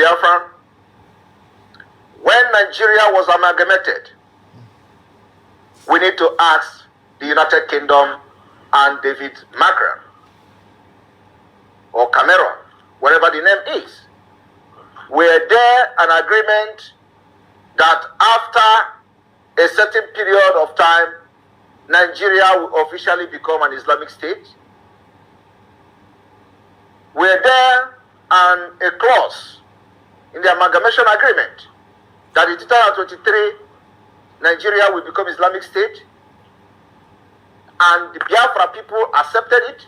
Biafra, when Nigeria was amalgamated, we need to ask the United Kingdom and David Macron, or Cameron, whatever the name is, were there an agreement that after a certain period of time, Nigeria will officially become an Islamic state? Were there a clause in the amalgamation agreement that in 2023, Nigeria will become Islamic state? And the Biafra people accepted it?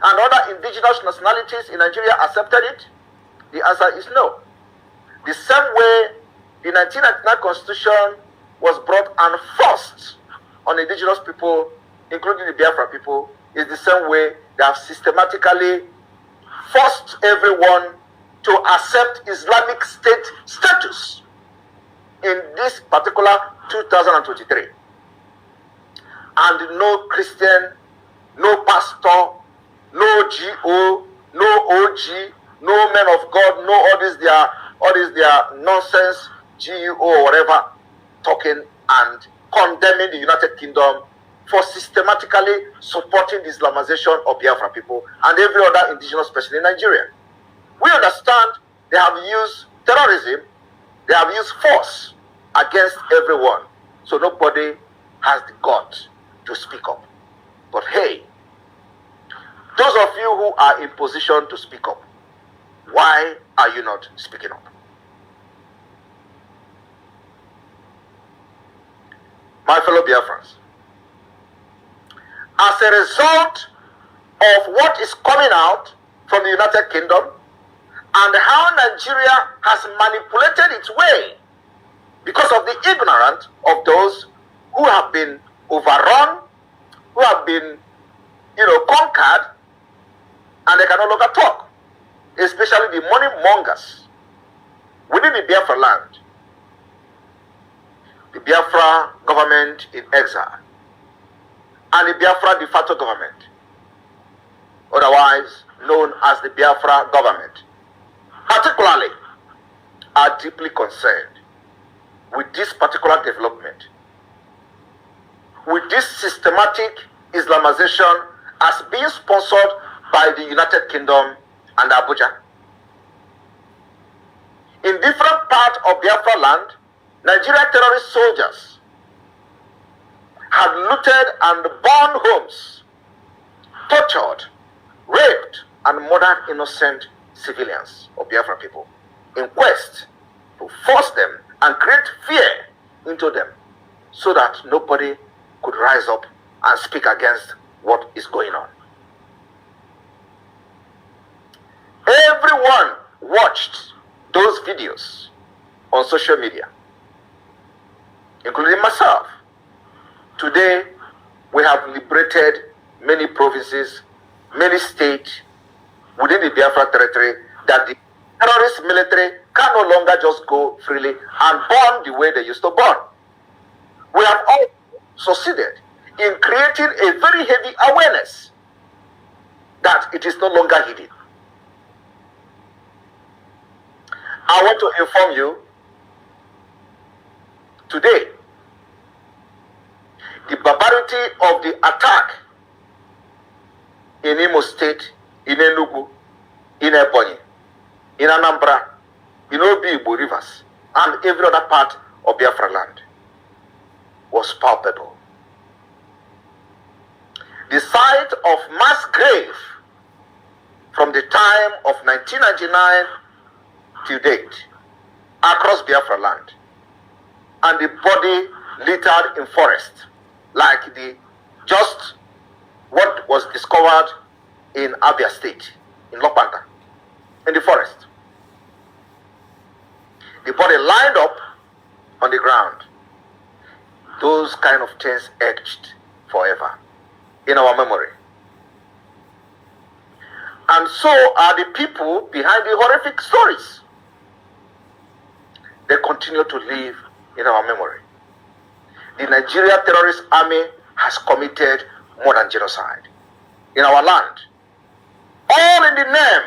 And other indigenous nationalities in Nigeria accepted it? The answer is no. The same way the 1999 constitution was brought and forced on indigenous people, including the Biafra people, is the same way they have systematically forced everyone to accept Islamic State status in this particular 2023. And no Christian, no pastor, no GO, no OG, no men of God, no all this their nonsense, GO or whatever, talking and condemning the United Kingdom for systematically supporting the Islamization of Biafra people and every other indigenous person in Nigeria. We understand they have used terrorism, they have used force against everyone. So nobody has the gut to speak up. But hey, those of you who are in position to speak up, why are you not speaking up? My fellow Biafrans, as a result of what is coming out from the United Kingdom and how Nigeria has manipulated its way because of the ignorance of those who have been overrun, who have been, conquered, and they can no longer talk, especially the money mongers within the Biafra land, the Biafra government in exile, and the Biafra de facto government, otherwise known as the Biafra government, particularly are deeply concerned with this particular development, with this systematic Islamization as being sponsored by the United Kingdom and Abuja. In different parts of Biafra land, Nigerian terrorist soldiers had looted and burned homes, tortured, raped, and murdered innocent civilians of Biafra people in quest to force them and create fear into them so that nobody could rise up and speak against what is going on. Everyone watched those videos on social media, including myself. Today, we have liberated many provinces, many states within the Biafra territory that the terrorist military can no longer just go freely and burn the way they used to burn. We have all succeeded in creating a very heavy awareness that it is no longer hidden. I want to inform you today, the barbarity of the attack in Imo State, in Enugu, in Ebonyi, in Anambra, in Obi-Igbo rivers, and every other part of Biafra land was palpable. The sight of mass grave from the time of 1999 till date across Biafra land, and the body littered in forest, like just what was discovered in Abia State, in Lopanta, in the forest. The body lined up on the ground. Those kind of things etched forever in our memory. And so are the people behind the horrific stories. They continue to live in our memory. The Nigeria terrorist army has committed more than genocide in our land, all in the name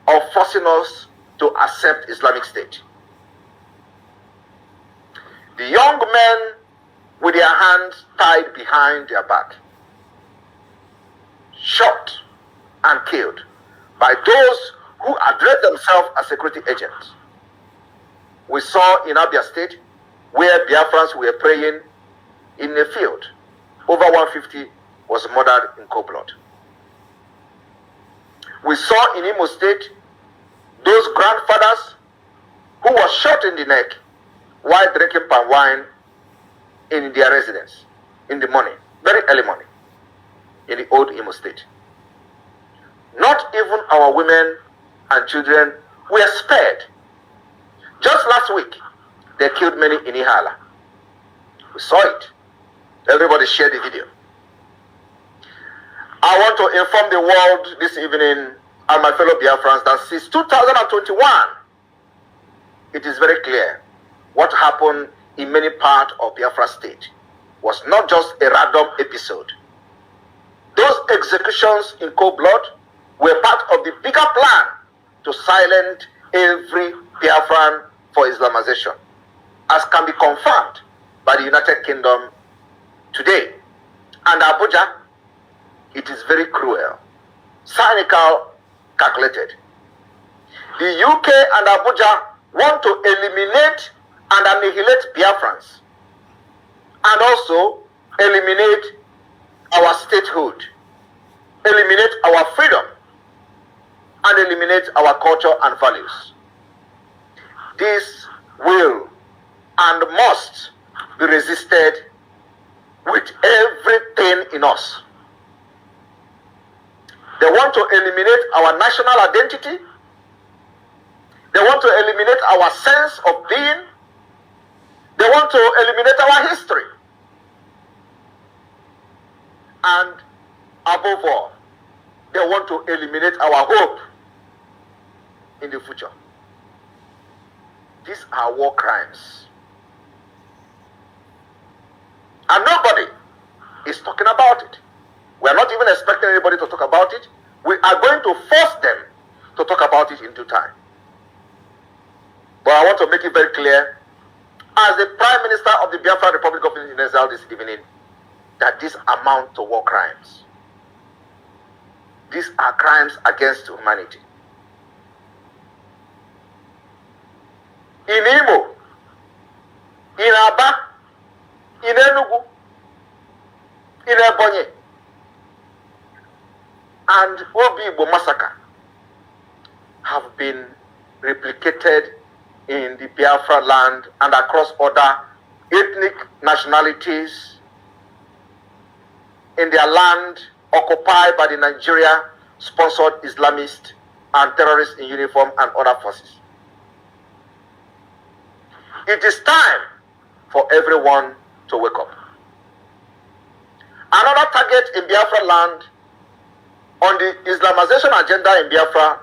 of forcing us to accept Islamic State. The young men with their hands tied behind their back, shot and killed by those who address themselves as security agents. We saw in Abia State where Biafrans were praying in a field. Over 150 was murdered in cold blood. We saw in Imo State those grandfathers who were shot in the neck while drinking palm wine in their residence in the morning, very early morning, in the old Imo State. Not even our women and children were spared. Just last week, they killed many in Ihala. We saw it. Everybody shared the video. I want to inform the world this evening and my fellow Biafrans that since 2021, it is very clear what happened in many parts of Biafra State was not just a random episode. Those executions in cold blood were part of the bigger plan to silence every Biafran for Islamization, as can be confirmed by the United Kingdom today. And Abuja, it is very cruel, cynical, calculated. The UK and Abuja want to eliminate and annihilate Biafrans, and also eliminate our statehood, eliminate our freedom, and eliminate our culture and values. This will and must be resisted with everything in us. They want to eliminate our national identity. They want to eliminate our sense of being. They want to eliminate our history. And above all, they want to eliminate our hope in the future. These are war crimes. And nobody is talking about it. We are not even expecting anybody to talk about it. We are going to force them to talk about it in due time. But I want to make it very clear, as the Prime Minister of the Biafra Republic of Exile this evening, that this amount to war crimes. These are crimes against humanity. In Imo, in Aba, in Enugu, in Ebonyi, and Obi-Igbo massacre have been replicated in the Biafra land and across other ethnic nationalities in their land occupied by the Nigeria-sponsored Islamists and terrorists in uniform and other forces. It is time for everyone to wake up. Another target in Biafra land on the Islamization agenda in Biafra,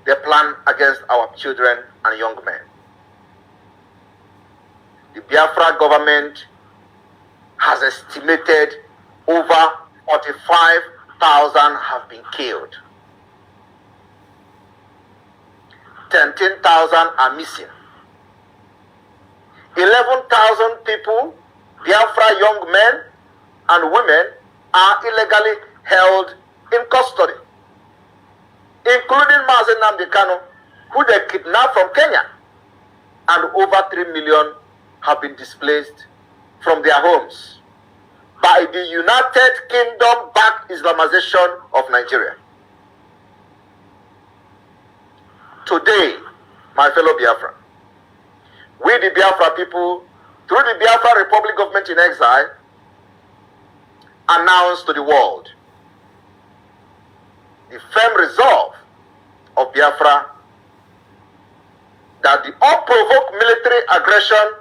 they plan against our children and young men. The Biafra government has estimated over 45,000 have been killed. 10,000 are missing. 11,000 people, Biafra young men and women, are illegally held in custody, including Mazen Nnamdi Kanu, who they kidnapped from Kenya, and over 3 million have been displaced from their homes by the United Kingdom-backed Islamization of Nigeria. Today, my fellow Biafra, we the Biafra people, through the Biafra Republic Government in Exile, announce to the world the firm resolve of Biafra that the unprovoked military aggression,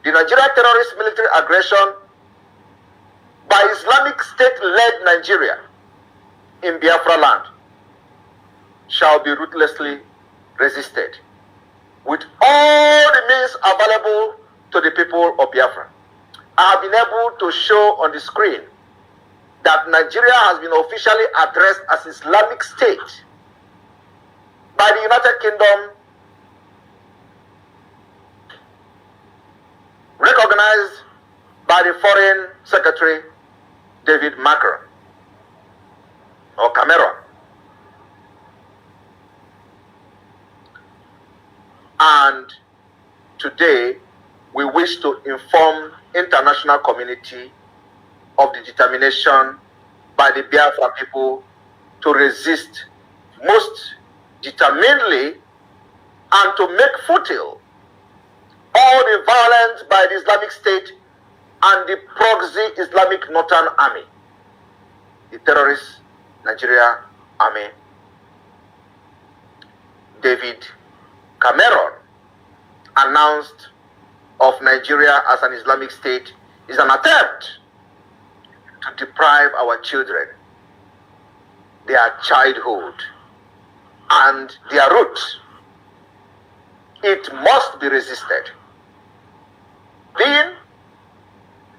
the Nigerian terrorist military aggression by Islamic State-led Nigeria in Biafra land shall be ruthlessly resisted with all the means available to the people of Biafra. I have been able to show on the screen that Nigeria has been officially addressed as Islamic State by the United Kingdom, recognized by the Foreign Secretary David Macron or Cameron. And today, we wish to inform international community of the determination by the Biafra people to resist most determinedly and to make futile all the violence by the Islamic State and the proxy Islamic Northern Army, the terrorist Nigeria Army. David Cameron announced of Nigeria as an Islamic state is an attempt to deprive our children their childhood and their roots. It must be resisted. Being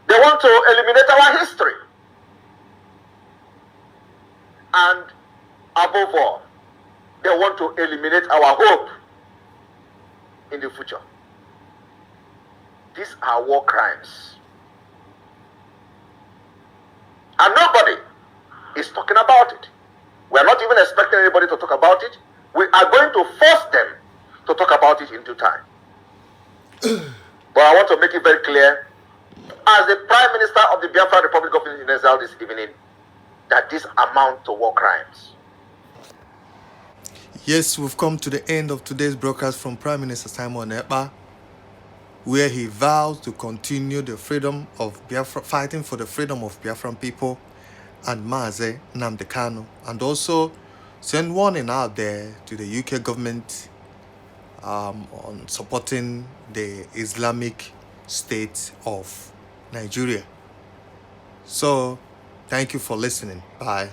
they want to eliminate our history. And above all, they want to eliminate our hope in the future. These are war crimes. And nobody is talking about it. We are not even expecting anybody to talk about it. We are going to force them to talk about it in due time. But I want to make it very clear, as the Prime Minister of the Biafra Republic of Israel this evening, that this amount to war crimes. Yes, we've come to the end of today's broadcast from Prime Minister Simon Ekpa, where he vows to continue the freedom of Biafra, fighting for the freedom of Biafran people and Maze Nnamdi Kanu, and also send warning out there to the UK government on supporting the Islamic State of Nigeria. So, thank you for listening. Bye.